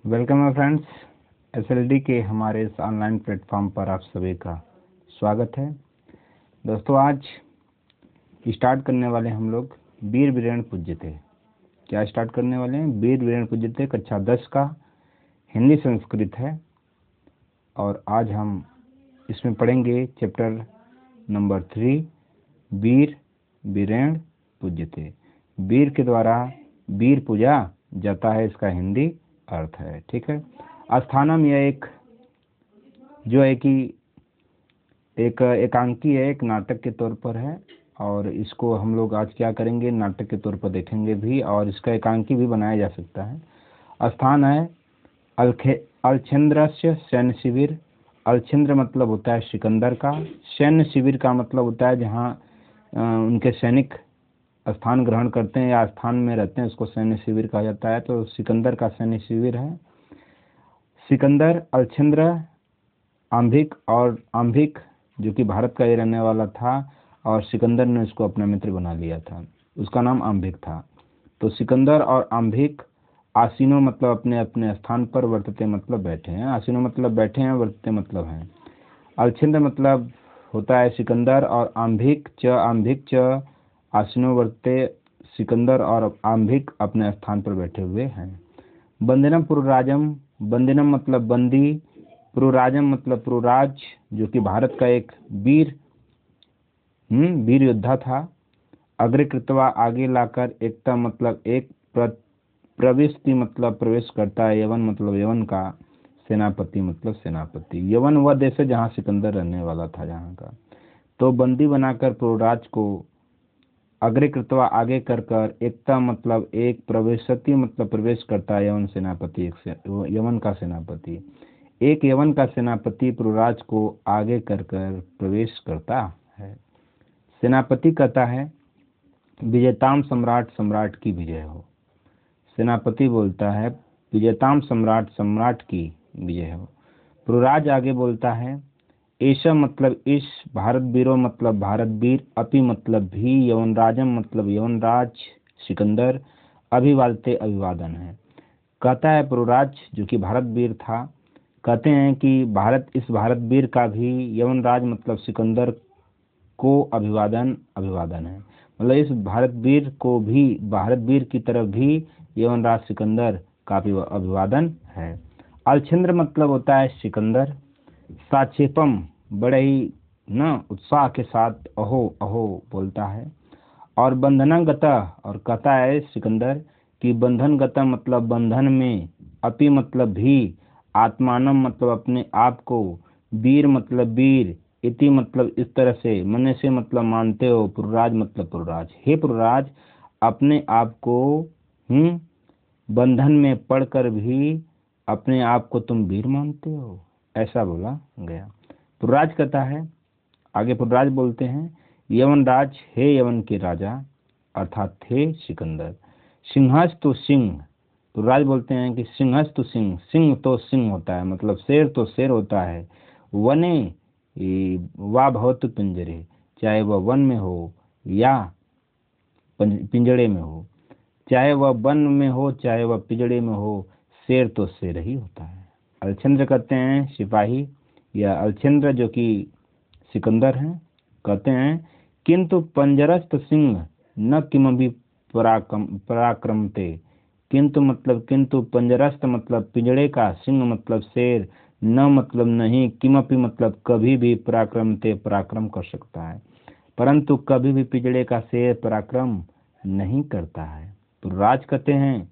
Welcome है friends. SLD के हमारे इस ऑनलाइन प्लेटफॉर्म पर आप सभी का स्वागत है। दोस्तों, आज स्टार्ट करने वाले हम लोग वीर वीरेण पूज्यते। क्या स्टार्ट करने वाले हैं? वीर वीरेण पूज्यते, कक्षा 10 का हिंदी संस्कृत है। और आज हम इसमें पढ़ेंगे चैप्टर नंबर 3, वीर वीरेण पूज्यते। वीर के द्वारा वीर पूजा जाता है, इसका हिंदी अर्थ है। ठीक है। स्थानम यह एक जो है कि एक एकांकी है, एक नाटक के तौर पर है। और इसको हम लोग आज क्या करेंगे, नाटक के तौर पर देखेंगे भी, और इसका एकांकी भी बनाया जा सकता है। स्थान है अलछेंद्र सैन्य शिविर। अलछेंद्र मतलब होता है सिकंदर का। सैन्य शिविर का मतलब होता है जहाँ उनके सैनिक स्थान ग्रहण करते हैं या स्थान में रहते हैं, उसको सैन्य शिविर कहा जाता है। तो सिकंदर का सैन्य शिविर है। सिकंदर, अलछेंद्र, आंभिक। और आंभिक जो कि भारत का ही रहने वाला था, और सिकंदर ने उसको अपना मित्र बना लिया था, उसका नाम आंभिक था। तो सिकंदर और आंभिक आसीनो मतलब अपने अपने स्थान पर, वर्तते मतलब बैठे हैं। आसीनो मतलब बैठे हैं, वर्तते मतलब हैं। अलछेंद्र मतलब होता है सिकंदर, और आंभिक च आसीनो वर्तते। सिकंदर और आंभिक अपने स्थान पर बैठे हुए हैं। बंदिनम पुरुराजम। बंदिनम मतलब बंदी, पुरुराजम मतलब पुरुराज, जो कि भारत का एक वीर योद्धा था। अग्रे कृत्वा आगे लाकर, एकता मतलब एक, प्रविष्टि मतलब प्रवेश करता है। यवन मतलब यवन का, सेनापति मतलब सेनापति। यवन वह देश है जहाँ सिकंदर रहने वाला था, जहाँ का। तो बंदी बनाकर पुरुराज को अग्रे कृत्वा आगे कर कर, एकता मतलब एक, प्रवेशति मतलब प्रवेश करता है। यवन सेनापति, यवन का सेनापति। एक यवन का सेनापति पुरुराज को आगे कर कर प्रवेश करता है। सेनापति कहता है विजयताम सम्राट, सम्राट की विजय हो। सेनापति बोलता है विजयताम सम्राट, सम्राट की विजय हो। पुरुराज आगे बोलता है ऐसा मतलब इस, भारत वीरो मतलब भारत वीर, अपि मतलब भी, यवनराजम मतलब यवनराज सिकंदर, अभिवादते अभिवादन है। कहता है पुरुराज जो कि भारत वीर था, कहते हैं कि इस भारत वीर का भी, यवनराज मतलब सिकंदर को अभिवादन अभिवादन है। मतलब इस भारत वीर को भी, भारत वीर की तरफ भी यवनराज सिकंदर का अभिवादन है। अलछेंद्र मतलब होता है सिकंदर। साक्षेपम बड़े ही उत्साह के साथ अहो अहो बोलता है। और बंधनागता, और कहता है सिकंदर कि बंधनगता मतलब बंधन में, अपि मतलब भी, आत्मानम मतलब अपने आप को, वीर मतलब वीर, इति मतलब इस तरह से, मन से मतलब मानते हो, पुरुराज मतलब पुरुराज। हे पुरुराज, अपने आप को बंधन में पड़कर भी अपने आप को तुम वीर मानते हो, ऐसा बोला गया। पुरुराज कहता है, आगे पुरुराज बोलते हैं यवनराज, हे यवन के राजा, अर्थात थे सिकंदर। सिंहस तो सिंह। पुरुराज बोलते हैं कि सिंहस तो सिंह, सिंह तो सिंह होता है, मतलब शेर तो शेर होता है। वने वा भवतु पिंजरे, चाहे वह वन में हो या पिंजड़े में हो, चाहे वह वन में हो चाहे वह पिंजड़े में हो, शेर तो शेर ही होता है। अलछेंद्र कहते हैं सिपाही, या अलछेंद्र जो कि सिकंदर हैं, कहते हैं किंतु पंजरस्त सिंह न किमपि पराक्रमते। किंतु मतलब किंतु, पंजरस्त मतलब पिंजड़े का, सिंह मतलब शेर, न मतलब नहीं, किमपि मतलब कभी भी, पराक्रमते पराक्रम कर सकता है, परंतु कभी भी पिंजड़े का शेर पराक्रम नहीं करता है। तो राज कहते हैं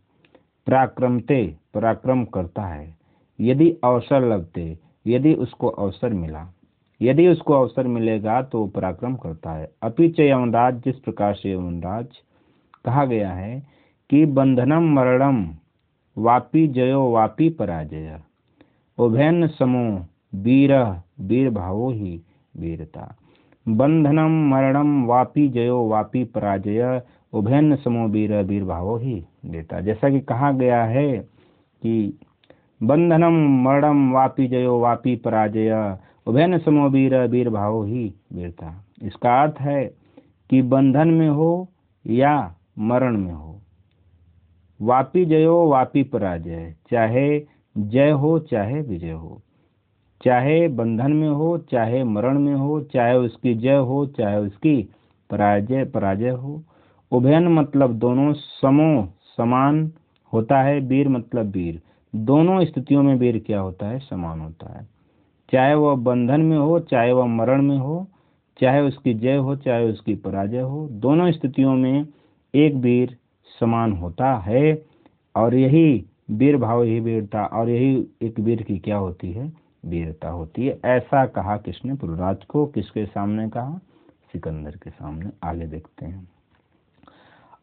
पराक्रमते पराक्रम करता है, यदि अवसर लगते, यदि उसको अवसर मिला, यदि उसको अवसर मिलेगा तो पराक्रम करता है। अपिच यवनराज, जिस प्रकार से यवनराज कहा गया है कि बंधनम मरणम वापी जयो वापी पराजय, उभयन समो वीर वीर भावो ही वीरता। बंधनम मरणम वापी जयो वापी पराजय, उभयन समो वीर वीर भावो ही वीरता। जैसा कि कहा गया है कि बंधनम मरणम वापी जयो वापी पराजय, उभयन समो वीर वीर भावो ही वीरता। इसका अर्थ है कि बंधन में हो या मरण में हो, वापी जयो वापी पराजय, चाहे जय हो चाहे विजय हो, चाहे बंधन में हो चाहे मरण में हो, चाहे उसकी जय हो चाहे उसकी पराजय पराजय हो। उभयन मतलब दोनों, समो समान होता है। वीर मतलब वीर, दोनों स्थितियों में वीर क्या होता है, समान होता है। चाहे वह बंधन में हो चाहे वह मरण में हो, चाहे उसकी जय हो चाहे उसकी पराजय हो, दोनों स्थितियों में एक वीर समान होता है। और यही वीर भाव, यही वीरता, और यही एक वीर की क्या होती है, वीरता होती है। ऐसा कहा किसने, पृथ्वीराज को। किसके सामने कहा, सिकंदर के सामने। आगे देखते हैं।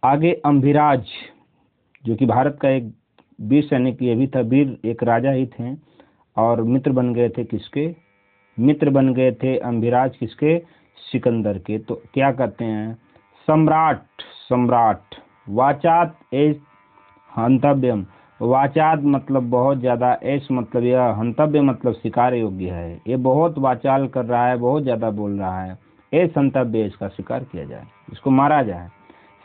आगे अम्भिराज, जो कि भारत का एक वीर सैनिक ये भी था, वीर एक राजा ही थे, और मित्र बन गए थे किसके, मित्र बन गए थे अम्भिराज किसके, सिकंदर के। तो क्या कहते हैं, सम्राट, सम्राट। वाचात एस हंतव्यम, वाचात मतलब बहुत ज्यादा, एस मतलब यह, हंतव्य मतलब शिकार योग्य है। ये बहुत वाचाल कर रहा है, बहुत ज्यादा बोल रहा है। एस हंतव्य, इसका शिकार किया जाए, इसको मारा जाए।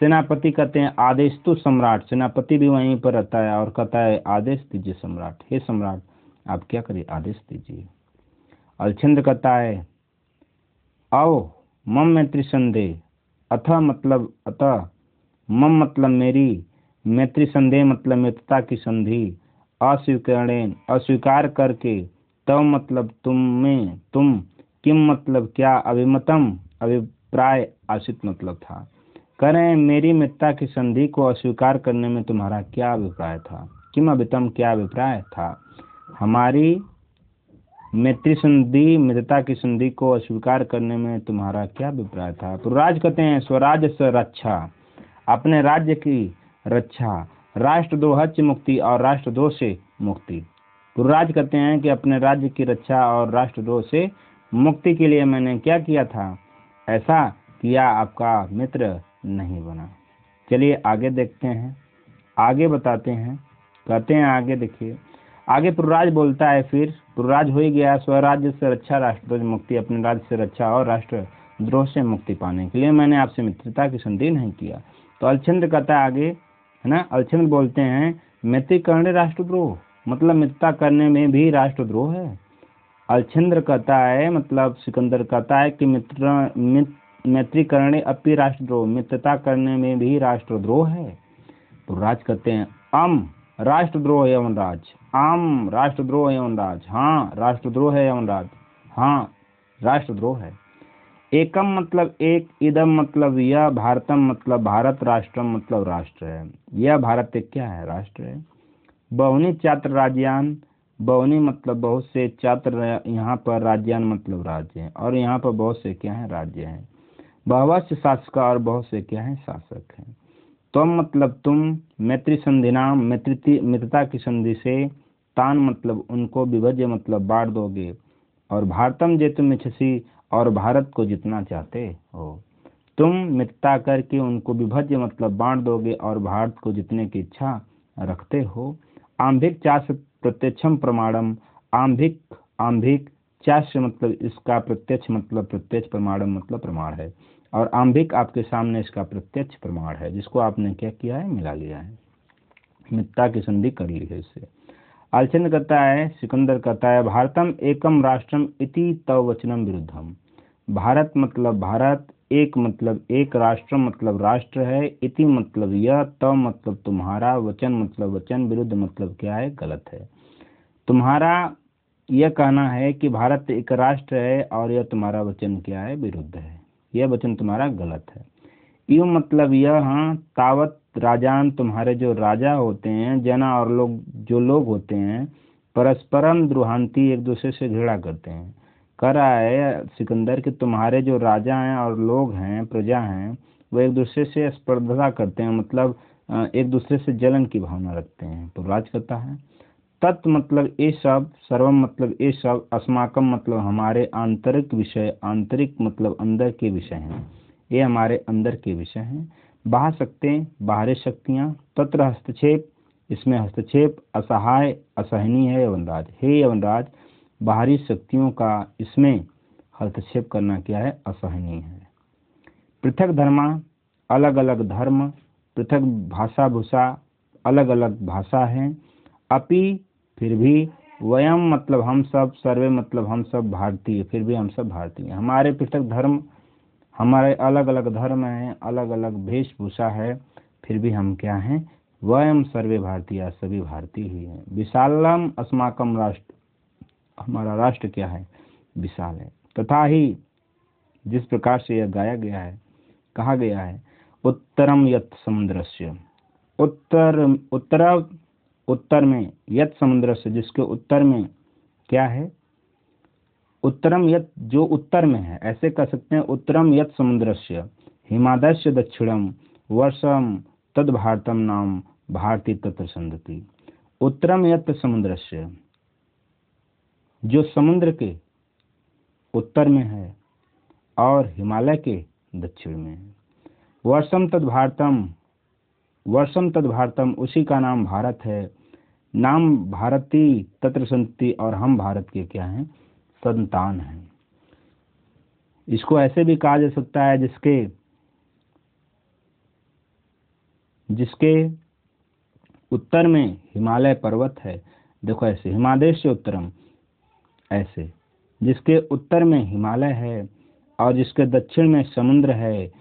सेनापति कहते हैं आदेश तो सम्राट, सेनापति भी वहीं पर रहता है और कहता है आदेश दीजिए सम्राट, हे सम्राट आप क्या करिए, आदेश दीजिए। अलछंद्र कहता है आओ मम मैत्री संदेह, अथ मतलब अतः, मम मतलब मेरी, मैत्री संदेह मतलब मित्रता की संधि, अस्वीकरणेन अस्वीकार करके, तव मतलब तुम में, तुम, किम मतलब क्या, अभिमतम अभिप्राय, आशित मतलब था। करें मेरी मित्रता की संधि को अस्वीकार करने में तुम्हारा क्या अभिप्राय था, किम अभितम क्या अभिप्राय था। हमारी मैत्री संधि, मित्रता की संधि को अस्वीकार करने में तुम्हारा क्या अभिप्राय था। पृथ्वीराज कहते हैं स्वराज्य से रक्षा, अपने राज्य की रक्षा, राष्ट्रद्रोह से मुक्ति और राष्ट्रद्रोह से मुक्ति। पृथ्वीराज कहते हैं कि अपने राज्य की रक्षा और राष्ट्रद्रोह से मुक्ति के लिए मैंने क्या किया था, ऐसा किया आपका मित्र नहीं बना। चलिए आगे देखते हैं, आगे बताते हैं। कहते हैं आगे देखिए, आगे पृथ्वीराज बोलता है, फिर पृथ्वीराज हो ही गया, स्वराज्य से रक्षा राष्ट्रद्रोह से मुक्ति, अपने राज्य से रक्षा और राष्ट्रद्रोह से मुक्ति पाने के लिए मैंने आपसे मित्रता की संधि नहीं किया। तो अलछंद्र कहता है आगे, है ना, अलछंद्र बोलते हैं मैत्री करने राष्ट्रद्रोह, मतलब मित्रता करने में भी राष्ट्रद्रोह है। अलछंद्र कहता है, मतलब सिकंदर कहता है कि मैत्री करने अपनी राष्ट्रद्रोह, मित्रता करने में भी राष्ट्रद्रोह है। तो राज कहते हैं अम राष्ट्रद्रोह है यमराज, आम राष्ट्रद्रोह है यमराज, हाँ राष्ट्रद्रोह है यमराज, हाँ राष्ट्रद्रोह है। एकम मतलब एक, इदम मतलब यह, भारतम मतलब भारत, राष्ट्रम मतलब राष्ट्र है। यह भारत एक क्या है, राष्ट्र है। बहुनी छात्र राज्यान, बहुनी मतलब बहुत से, छात्र यहाँ पर राज्यान मतलब राज्य है, और यहाँ पर बहुत से क्या है, राज्य हैं। बहुवचन शासक, और बहुत से क्या है, शासक हैं। तुम मतलब तुम, मैत्री संधि नाम, मित्रता की संधि से, तान मतलब उनको, विभज्य मतलब बांट दोगे, और भारतम जे तुम इच्छसी, और भारत को जितना चाहते हो। तुम मित्रता करके उनको विभज्य मतलब बांट दोगे और भारत को जितने की इच्छा रखते हो। आंभिक चाश प्रत्यक्षम प्रमाणम, आंभिक, आंभिक चाश मतलब इसका प्रत्यक्ष मतलब प्रत्यक्ष, प्रमाणम मतलब प्रमाण है, और आंभिक आपके सामने इसका प्रत्यक्ष प्रमाण है, जिसको आपने क्या किया है, मिला लिया है, मित्रता की संधि कर ली है इससे। अलचंद कहता है, सिकंदर कहता है भारतम एकम राष्ट्रम इति तव वचनम विरुद्धम, भारत मतलब भारत, एक मतलब एक, राष्ट्र मतलब राष्ट्र है, इति मतलब यह, तव मतलब तुम्हारा, वचन मतलब वचन, विरुद्ध मतलब क्या है, गलत है। तुम्हारा यह कहना है कि भारत एक राष्ट्र है, और यह तुम्हारा वचन क्या है, विरुद्ध है, यह वचन तुम्हारा गलत है। यूं मतलब यह, हाँ तावत राजान, तुम्हारे जो राजा होते हैं, जना और लोग, जो लोग होते हैं, परस्परम द्रुहांति, एक दूसरे से घृणा करते हैं। कह रहा है सिकंदर कि तुम्हारे जो राजा हैं और लोग हैं, प्रजा हैं, वो एक दूसरे से स्पर्धा करते हैं, मतलब एक दूसरे से जलन की भावना रखते हैं। तो राज कहता है तत् मतलब ये सब, सर्वम मतलब ये सब, अस्माकम मतलब हमारे, आंतरिक विषय, आंतरिक मतलब अंदर के विषय हैं, ये हमारे अंदर के विषय हैं। बाह्य शक्तियाँ, बाहरी शक्तियाँ, तत्र हस्तक्षेप, इसमें हस्तक्षेप, असहाय असहनीय है यवनराज, हे यवनराज बाहरी शक्तियों का इसमें हस्तक्षेप करना क्या है, असहनीय है। पृथक धर्मा, अलग अलग धर्म, पृथक भाषा भूषा, अलग अलग भाषा है। अपि फिर भी, वयम मतलब हम सब, सर्वे मतलब हम सब, भारतीय फिर भी हम सब भारतीय। हमारे पृथक धर्म, हमारे अलग अलग धर्म हैं, अलग अलग वेशभूषा है, फिर भी हम क्या हैं, वयम सर्वे भारतीय, सभी भारतीय ही हैं। विशालम अस्माकम राष्ट्र, हमारा राष्ट्र क्या है, विशाल है। तथा ही, जिस प्रकार से यह गाया गया है, कहा गया है, उत्तरम यत समुद्रस्य, उत्तर में, यत समुद्रस्य जिसके उत्तर में क्या है, उत्तरम यत जो उत्तर में है, ऐसे कह सकते हैं, उत्तरम यत समुद्रस्य हिमादस्य दक्षिणम वर्षम तद भारतम नाम भारती तत्र संदति। उत्तरम यत समुद्रस्य, जो समुद्र के उत्तर में है और हिमालय के दक्षिण में है। वर्षम तद भारतम उसी का नाम भारत है। नाम भारती तत्र संति, और हम भारत के क्या हैं, संतान हैं। इसको ऐसे भी कहा जा सकता है, जिसके उत्तर में हिमालय पर्वत है। देखो ऐसे, हिमादेश से उत्तरम, ऐसे जिसके उत्तर में हिमालय है और जिसके दक्षिण में समुद्र है।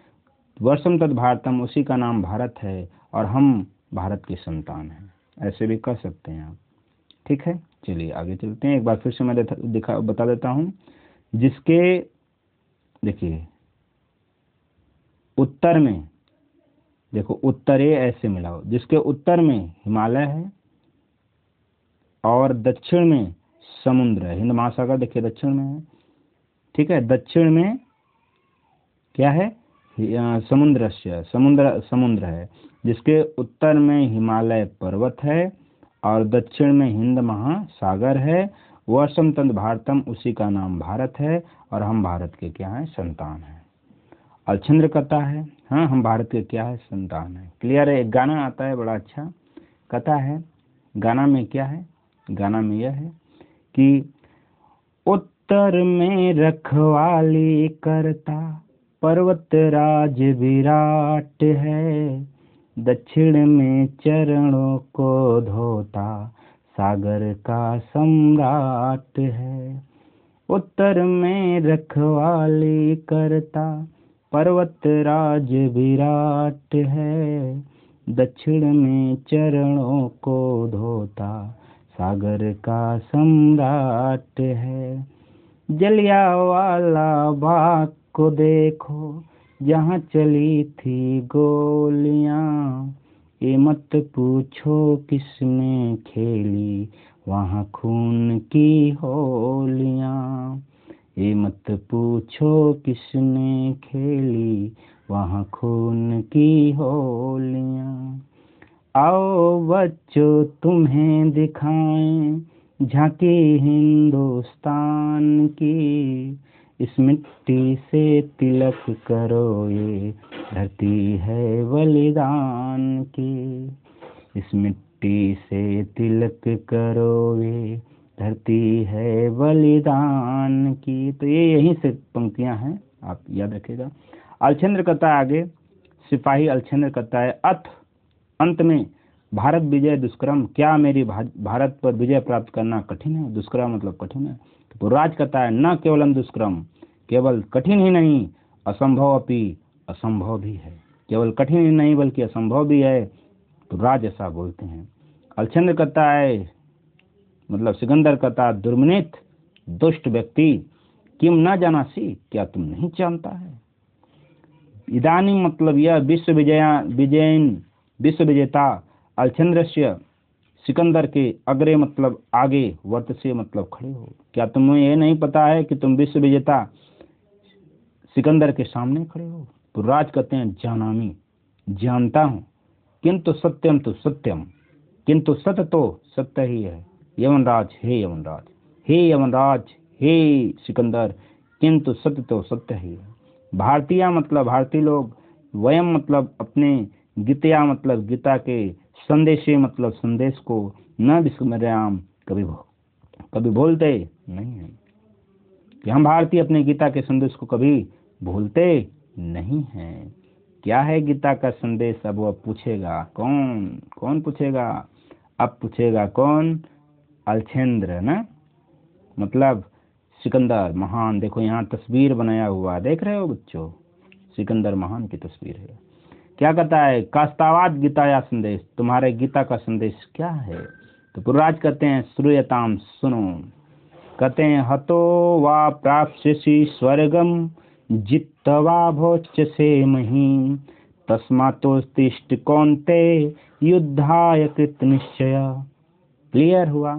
वर्षम तद भारतम उसी का नाम भारत है और हम भारत के संतान हैं, ऐसे भी कह सकते हैं आप। ठीक है, चलिए आगे चलते हैं। एक बार फिर से मैं बता देता हूँ। जिसके, देखिए उत्तर में, देखो उत्तरे ऐसे मिलाओ, जिसके उत्तर में हिमालय है और दक्षिण में समुद्र है, हिंद महासागर देखिए दक्षिण में है। ठीक है, दक्षिण में क्या है, समुद्र है। जिसके उत्तर में हिमालय पर्वत है और दक्षिण में हिंद महासागर है। वर्षम तद भारतम उसी का नाम भारत है और हम भारत के क्या हैं, संतान हैं। अलछंद्र कथा है, हाँ हम भारत के क्या है, संतान है। क्लियर है। एक गाना आता है बड़ा अच्छा, कथा है। गाना में क्या है, गाना में यह है कि उत्तर में रखवाली करता पर्वतराज विराट है, दक्षिण में चरणों को धोता सागर का सम्राट है। उत्तर में रखवाली करता पर्वतराज विराट है, दक्षिण में चरणों को धोता सागर का सम्राट है। जलियांवाला बाग को देखो, जहाँ चली थी गोलियां, ये मत पूछो किसने खेली वहाँ खून की होलियां। ये मत पूछो किसने खेली वहाँ खून की होलियां। आओ बच्चों तुम्हें दिखाएं झांकी हिंदुस्तान की, इस मिट्टी से तिलक करो ये धरती है बलिदान की। इस मिट्टी से तिलक करो ये धरती है बलिदान की। तो ये यहीं से पंक्तियां हैं, आप याद रखिएगा। अलछंद्र कथा आगे, सिपाही अलछंद्र कथा है। अंत में भारत विजय दुष्कर्म, क्या मेरी भारत पर विजय प्राप्त करना कठिन है। दुष्कर्म मतलब कठिन है। तो राज कथा है, न केवलम दुष्कर्म, केवल कठिन ही नहीं, असंभव अपि, असंभव भी है। केवल कठिन ही नहीं बल्कि असंभव भी है, तो राज ऐसा बोलते हैं। अलछंद्र कथा है मतलब सिकंदर कथा, दुर्मनित दुष्ट व्यक्ति, किम न जानासी, क्या तुम नहीं जानता है। इदानी मतलब यह विश्व विजेता अलछंद्रस्य, सिकंदर के अग्रे मतलब आगे, वर्तसे मतलब खड़े हो। क्या तुम्हें ये नहीं पता है कि तुम विश्व विजेता सिकंदर के सामने खड़े हो। तो राज कहते हैं जानामी, जानता हूँ, किंतु सत्यम तो सत्यम, किंतु सत्य तो सत्य ही है। यमनराज हे यमनराज, हे यमनराज हे सिकंदर, किंतु सत्य तो सत्य ही है। भारतीय मतलब भारतीय लोग, वयम मतलब अपने, गीतया मतलब गीता के, संदेशे मतलब संदेश को, न विस्मर्याम कभी भूलते नहीं है। कि हम भारतीय अपने गीता के संदेश को कभी भूलते नहीं हैं। क्या है गीता का संदेश, अब वो पूछेगा कौन पूछेगा, अब पूछेगा कौन, अलछेंद्र ना, मतलब सिकंदर महान। देखो यहाँ तस्वीर बनाया हुआ देख रहे हो बच्चों, सिकंदर महान की तस्वीर है। क्या कहता है, कास्तावाद गीता या संदेश, तुम्हारे गीता का संदेश क्या है। तो पुरराज कहते हैं श्रूयताम, सुनो। कहते हैं हतो वा प्राप्स्यसि स्वर्गम जित्वा भोच्यसे महीम तस्मात्तिष्ठ कौन्ते युद्धाय कृत निश्चय। क्लियर हुआ।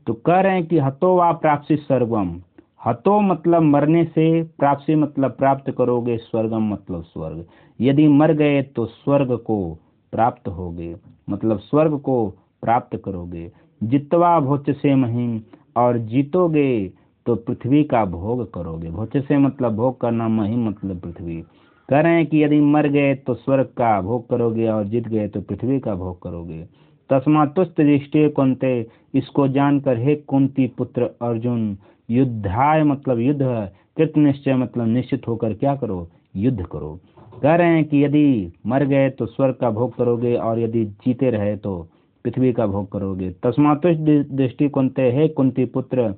तो कह रहे हैं कि हतो वा प्राप्ति स्वर्गम, हतो मतलब मरने से, प्राप्ति मतलब प्राप्त करोगे, स्वर्गम मतलब स्वर्ग। यदि मर गए तो स्वर्ग को प्राप्त होगे, मतलब स्वर्ग को प्राप्त करोगे। जित्वा भोच से महिम, और जीतोगे तो पृथ्वी का भोग करोगे। भोच से मतलब भोग करना, महिम मतलब पृथ्वी। कह रहे हैं कि यदि मर गए तो स्वर्ग का भोग करोगे और जीत गए तो पृथ्वी का भोग करोगे। तस्मातुस्त दृष्टि कुंते, इसको जानकर हे कुंती पुत्र अर्जुन, युद्धाय मतलब युद्ध, कृत निश्चय मतलब निश्चित होकर क्या करो, युद्ध करो। कह रहे हैं कि यदि मर गए तो स्वर्ग का भोग करोगे और यदि जीते रहे तो पृथ्वी का भोग करोगे। तस्मातुस्त दृष्टि कुंते, हे कुंती पुत्र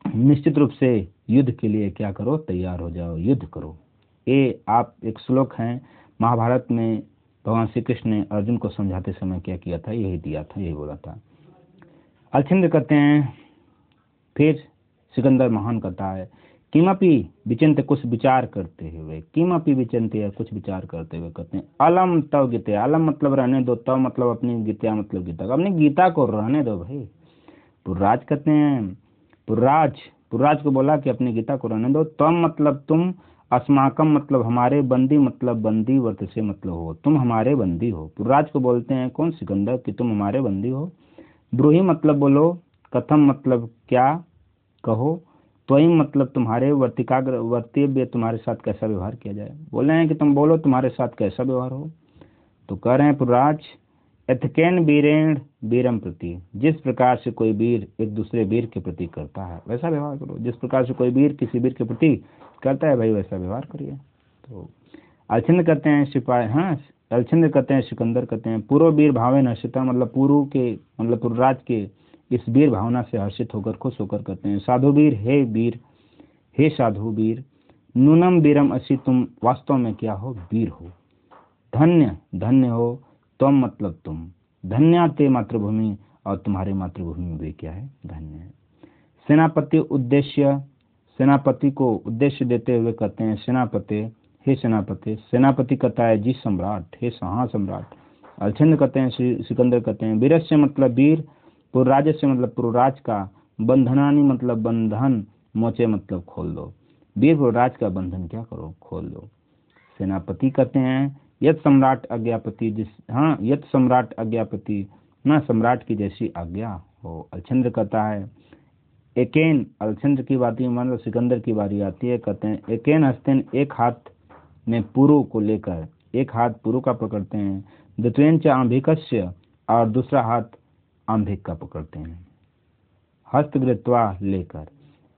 निश्चित रूप से युद्ध के लिए क्या करो, तैयार हो जाओ, युद्ध करो। ये आप एक श्लोक है महाभारत में, भगवान श्री कृष्ण ने अर्जुन को समझाते समय क्या किया था, यही दिया था, यही बोला था। अलछिंद्र कहते हैं, फिर सिकंदर महान कहता है किमपि विचिंत, कुछ विचार करते हुए, किमपि विचिंत या कुछ विचार करते हुए कहते हैं अलम तव गीते, अलम मतलब रहने दो, तव मतलब अपनी गीता मतलब गीता, अपनी गीता को रहने दो भाई। पुरराज कहते हैं, पुरराज को बोला कि अपनी गीता को रहने दो। तम मतलब तुम, अस्माकम मतलब हमारे, बंदी मतलब बंदी, वर्त से मतलब हो, तुम हमारे बंदी हो। पुरराज को बोलते हैं कौन, सिकंदर, कि तुम हमारे बंदी हो। ब्रूही मतलब बोलो, कथम मतलब क्या, कहो। त्वयि मतलब तुम्हारे, वर्तिकाग्र वर्तव्य, तुम्हारे साथ कैसा व्यवहार किया जाए। बोल रहे हैं कि तुम बोलो तुम्हारे साथ कैसा व्यवहार हो। तो कह रहे हैं पुरराज, एथकेन वीरेण वीरम प्रति, जिस प्रकार से कोई वीर एक दूसरे वीर के प्रति करता है वैसा व्यवहार करो। जिस प्रकार से कोई वीर किसी वीर के प्रति करता है भाई, वैसा व्यवहार करिए। तो अलछिंद्र कहते हैं सिपाही, हाँ अलछिंद्र कहते हैं सिकंदर कहते हैं पूर्व वीर भावे हर्षिता, मतलब पूर्व के मतलब पुरराज के इस वीर भावना से हर्षित होकर, खुश होकर कहते हैं साधु वीर, हे साधु वीर, नूनम वीरम असि, तुम वास्तव में क्या हो, वीर हो। धन्य धन्य हो, तुम मतलब तुम, धन्य ते मातृभूमि, और तुम्हारे मातृभूमि में भी क्या है, धन्य है। सेनापति उद्देश्य, सेनापति को उद्देश्य देते हुए कहते हैं सेनापति, हे सेनापति। सेनापति कहता है जी सम्राट, हे हाँ सम्राट। अलछिंद्र कहते हैं, सिकंदर कहते हैं वीरस्य मतलब वीर, पुरराजस्य मतलब पुरराज का, बंधनानी मतलब बंधन, मोचे मतलब खोल दो। वीर पुरराज का बंधन क्या करो, खोल दो। सेनापति कहते हैं यत सम्राट आज्ञापति, जिस, हाँ यत सम्राट आज्ञापति, ना सम्राट की जैसी आज्ञा हो। अलछिंद्र कहता है एकेन, अलछिंद्र की बात मतलब सिकंदर की बारी आती है। कहते हैं एकेन हस्तेन, एक हाथ में पुरु को लेकर, एक हाथ पुरु का पकड़ते हैं। द्वितीयन च आंभिकस्य, और दूसरा हाथ आंभिक का पकड़ते हैं। हस्तगृत्वा लेकर,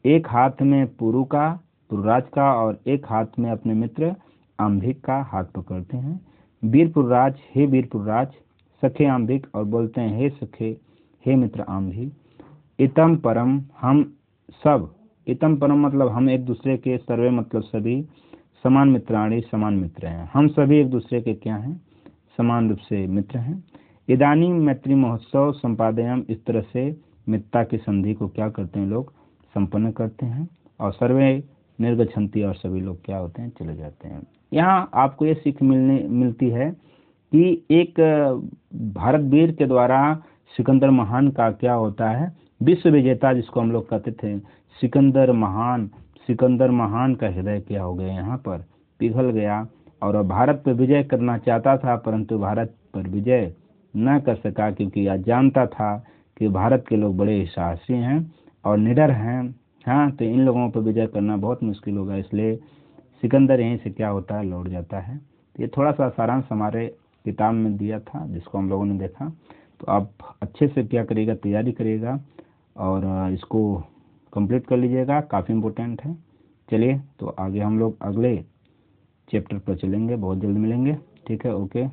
एक हाथ में पुरु का, पुरराज का, और एक हाथ में अपने मित्र आंभिक का हाथ पकड़ते हैं। वीर पुरराज, हे वीर पुरराज, सखे आंभिक, और बोलते हैं हे सखे, हे मित्र आंभिक। इतम परम, हम सब, इतम परम मतलब हम एक दूसरे के, सर्वे मतलब सभी, समान मित्राणी समान मित्र हैं, हम सभी एक दूसरे के क्या हैं, समान रूप से मित्र हैं। इदानी मैत्री महोत्सव संपादयम, इस तरह से मित्रता की संधि को क्या करते हैं लोग, संपन्न करते हैं। और सर्वे निर्गछन्ति, और सभी लोग क्या होते हैं, चले जाते हैं। यहाँ आपको ये सीख मिलती है कि एक भारत वीर के द्वारा सिकंदर महान का क्या होता है, विश्व विजेता, जिसको हम लोग कहते थे सिकंदर महान, सिकंदर महान का हृदय क्या हो गया, यहाँ पर पिघल गया, और भारत पर विजय करना चाहता था, परंतु भारत पर विजय न कर सका, क्योंकि यह जानता था कि भारत के लोग बड़े साहसी हैं और निडर हैं। हाँ, तो इन लोगों पर विजय करना बहुत मुश्किल होगा, इसलिए सिकंदर यहीं से क्या होता है, लौट जाता है। ये थोड़ा सा सारांश हमारे किताब में दिया था, जिसको हम लोगों ने देखा। तो आप अच्छे से क्या करिएगा, तैयारी करिएगा और इसको कंप्लीट कर लीजिएगा, काफ़ी इम्पोर्टेंट है। चलिए, तो आगे हम लोग अगले चैप्टर पर चलेंगे, बहुत जल्द मिलेंगे। ठीक है, ओके।